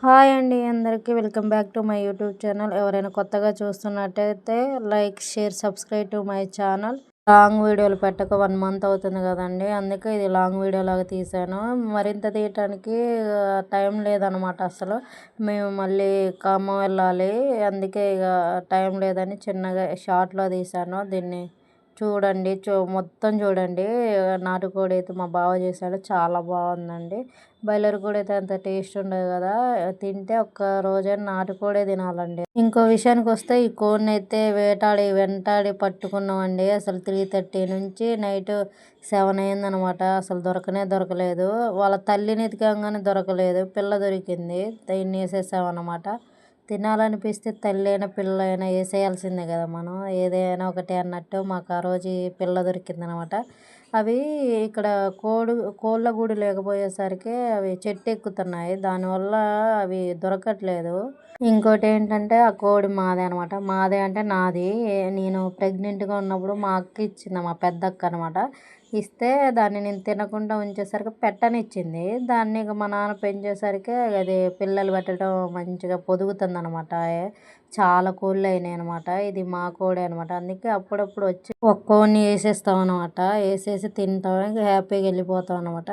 Hi అండి అందరికీ welcome back to my YouTube channel. ఎవరైనా కొత్తగా చూస్తున్నట్టయితే like, share, subscribe to my channel. Long వీడియోలు పెట్టక 1 మంత్ అవుతుంది కదండి, అందుకే ఇది లాంగ్ వీడియో లాగా తీసాను. మరింత తీయటానికి టైం లేదనమాట అసలు. మేము మళ్ళీ ఖమ్మం వెళ్ళాలి, అందుకే ఇక టైం లేదని చిన్నగా షార్ట్లో తీసాను. దీన్ని చూడండి, మొత్తం చూడండి. నాటుకోడి అయితే మా బావ చేశాడు, చాలా బాగుందండి. బాయిలర్ కోడి అయితే అంత టేస్ట్ ఉండదు కదా, తింటే ఒక్క రోజైనా నాటుకోడే తినాలండి. ఇంకో విషయానికి వస్తే ఈ కోడిని అయితే వెంటాడి పట్టుకున్నామండి. అసలు 3:30 నుంచి నైట్ 7 అయిందనమాట. అసలు దొరకలేదు. వాళ్ళ తల్లిని ఎతికంగానే దొరకలేదు, పిల్ల దొరికింది, దీన్ని వేసేసామన్నమాట. తినాలనిపిస్తే తల్లైనా పిల్లైనా వేసేయాల్సిందే కదా మనం, ఏదైనా ఒకటే అన్నట్టు. మాకు ఆ రోజు ఈ పిల్ల దొరికిందనమాట. అవి ఇక్కడ కోళ్ళ గూడు లేకపోయేసరికి అవి చెట్టు ఎక్కుతున్నాయి, దానివల్ల అవి దొరకట్లేదు. ఇంకోటి ఏంటంటే ఆ కోడి మాదే అనమాట. మాదే అంటే నాది. నేను ప్రెగ్నెంట్గా ఉన్నప్పుడు మా అక్క ఇచ్చింది, మా పెద్దక్క అనమాట. ఇస్తే దాన్ని నేను తినకుండా ఉంచేసరికి పెట్టనిచ్చింది. దాన్ని ఇక మా నాన్న పెంచేసరికి అది పిల్లలు పెట్టడం మంచిగా పొదుగుతుంది అనమాట. చాలా కోళ్ళు అయినాయి అనమాట. ఇది మా కోడే అనమాట. అందుకే అప్పుడప్పుడు వచ్చి ఒక్కోని వేసేస్తాం అనమాట. వేసేసి తింటాం, ఇంకా హ్యాపీగా వెళ్ళిపోతాం అనమాట.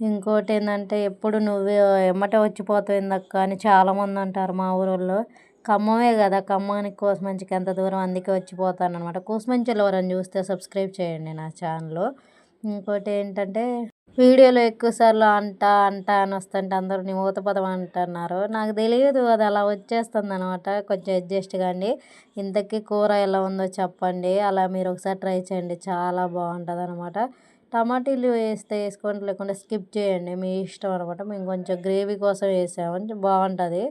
ఇంకోటి ఏంటంటే, ఎప్పుడు నువ్వే ఎమ్మటే వచ్చిపోతావు ఇందక్క అని చాలామంది అంటారు మా ఊరోళ్ళు. ఖమ్మమే కదా, ఖమ్మానికి కోసమంచికి ఎంత దూరం, అందుకే వచ్చిపోతాను అనమాట. కూసుమంచిలో ఎవరైనా చూస్తే సబ్స్క్రైబ్ చేయండి నా ఛానల్. ఇంకోటి ఏంటంటే, వీడియోలో ఎక్కువసార్లు అంట అని వస్తుంటే అందరూ నీ ఊత పదం అంటున్నారు. నాకు తెలియదు, అది అలా వచ్చేస్తుంది అనమాట. కొంచెం అడ్జస్ట్ కాండి. ఇంతకీ కూర ఎలా ఉందో చెప్పండి, అలా మీరు ఒకసారి ట్రై చేయండి, చాలా బాగుంటుంది అనమాట. టమాటీలు వేస్తే వేసుకోండి, లేకుంటే స్కిప్ చేయండి, మీ ఇష్టం అనమాట. మేము కొంచెం గ్రేవీ కోసం వేసాము, బాగుంటుంది.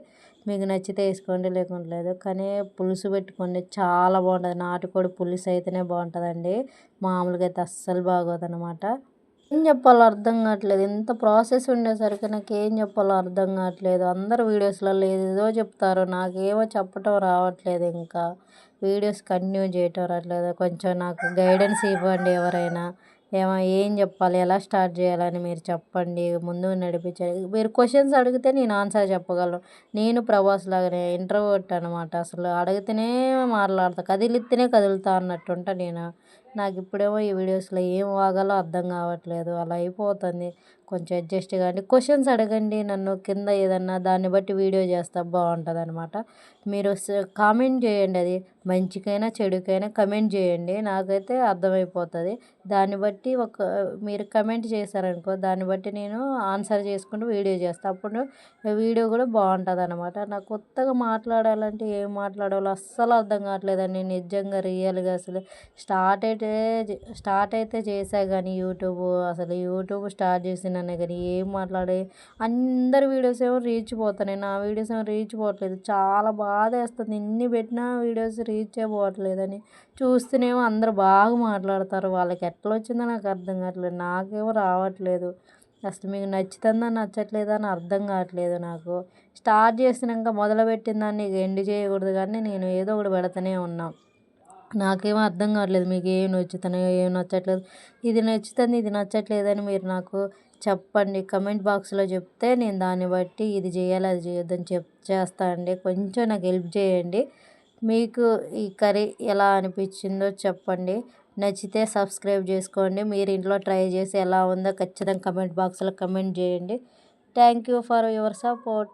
మీకు నచ్చితే వేసుకోండి, లేకుంటే లేదు. కానీ పులుసు పెట్టుకోండి, చాలా బాగుంటుంది. నాటుకోడి పులుసు అయితేనే బాగుంటుందండి, మామూలుగా అయితే అస్సలు బాగోదు అనమాట. ఏం చెప్పాలో అర్థం కావట్లేదు, ఇంత ప్రాసెస్ ఉండేసరికి నాకు ఏం చెప్పాలో అర్థం కావట్లేదు. అందరు వీడియోస్లలో ఏదేదో చెప్తారు, నాకేమో చెప్పటం రావట్లేదు. ఇంకా వీడియోస్ కంటిన్యూ చేయటం రావట్లేదు. కొంచెం నాకు గైడెన్స్ ఇవ్వండి ఎవరైనా. ఏం చెప్పాలి, ఎలా స్టార్ట్ చేయాలని మీరు చెప్పండి, ముందుకు నడిపించండి. మీరు క్వశ్చన్స్ అడిగితే నేను ఆన్సర్ చెప్పగలను. నేను ప్రభాస్ లాగానే ఇంట్రోవర్ట్ అనమాట. అసలు అడిగితేనే మాట్లాడతా, కదిలిస్తేనే కదులుతా అన్నట్టుంటా నేను. నాకు ఇప్పుడేమో ఈ వీడియోస్లో ఏం వాగాలో అర్థం కావట్లేదు, అలా అయిపోతుంది. కొంచెం అడ్జస్ట్ కాండి. క్వశ్చన్స్ అడగండి నన్ను కింద, ఏదన్నా దాన్ని బట్టి వీడియో చేస్తా, బాగుంటుంది అనమాట. మీరు కామెంట్ చేయండి, అది మంచికైనా చెడుకైనా కమెంట్ చేయండి, నాకైతే అర్థమైపోతుంది. దాన్ని బట్టి మీరు కమెంట్ చేశారనుకో, దాన్ని బట్టి నేను ఆన్సర్ చేసుకుంటూ వీడియో చేస్తాను. అప్పుడు వీడియో కూడా బాగుంటుంది అనమాట. నాకు కొత్తగా మాట్లాడాలంటే ఏం మాట్లాడాలో అస్సలు అర్థం కావట్లేదండి, నిజంగా రియల్గా. అసలు స్టార్ట్ అయితే చేసా కానీ యూట్యూబ్ స్టార్ట్ చేసినానే కానీ ఏం మాట్లాడే, అందరి వీడియోస్ ఏమో రీచ్ పోతున్నాయి, నా వీడియోస్ ఏమో రీచ్ పోవట్లేదు. చాలా బాధ వేస్తుంది, ఇన్ని పెట్టినా వీడియోస్ రీచే పోవట్లేదని. చూస్తేనేమో అందరూ బాగా మాట్లాడతారు, వాళ్ళకి ఎట్లా వచ్చిందో నాకు అర్థం కావట్లేదు, నాకేమో రావట్లేదు. అసలు మీకు నచ్చుతుందా నచ్చట్లేదా అని అర్థం కావట్లేదు నాకు. స్టార్ట్ చేసినాక మొదలుపెట్టిన దాన్ని ఎండ్ చేయకూడదు, కానీ నేను ఏదో ఒకటి పెడుతూనే ఉన్నా. నాకేమో అర్థం కావట్లేదు, మీకు ఏం నచ్చుతున్నాయో ఏం నచ్చట్లేదు, ఇది నచ్చుతుంది ఇది నచ్చట్లేదని మీరు నాకు చెప్పండి. కమెంట్ బాక్స్లో చెప్తే నేను దాన్ని బట్టి ఇది చేయాలి అది చేయొద్దని చేస్తా అండి. కొంచెం నాకు హెల్ప్ చేయండి. మీకు ఈ కర్రీ ఎలా అనిపించిందో చెప్పండి. నచ్చితే సబ్స్క్రైబ్ చేసుకోండి. మీరు ఇంట్లో ట్రై చేసి ఎలా ఉందో ఖచ్చితంగా కమెంట్ బాక్స్లో కమెంట్ చేయండి. Thank you for your support.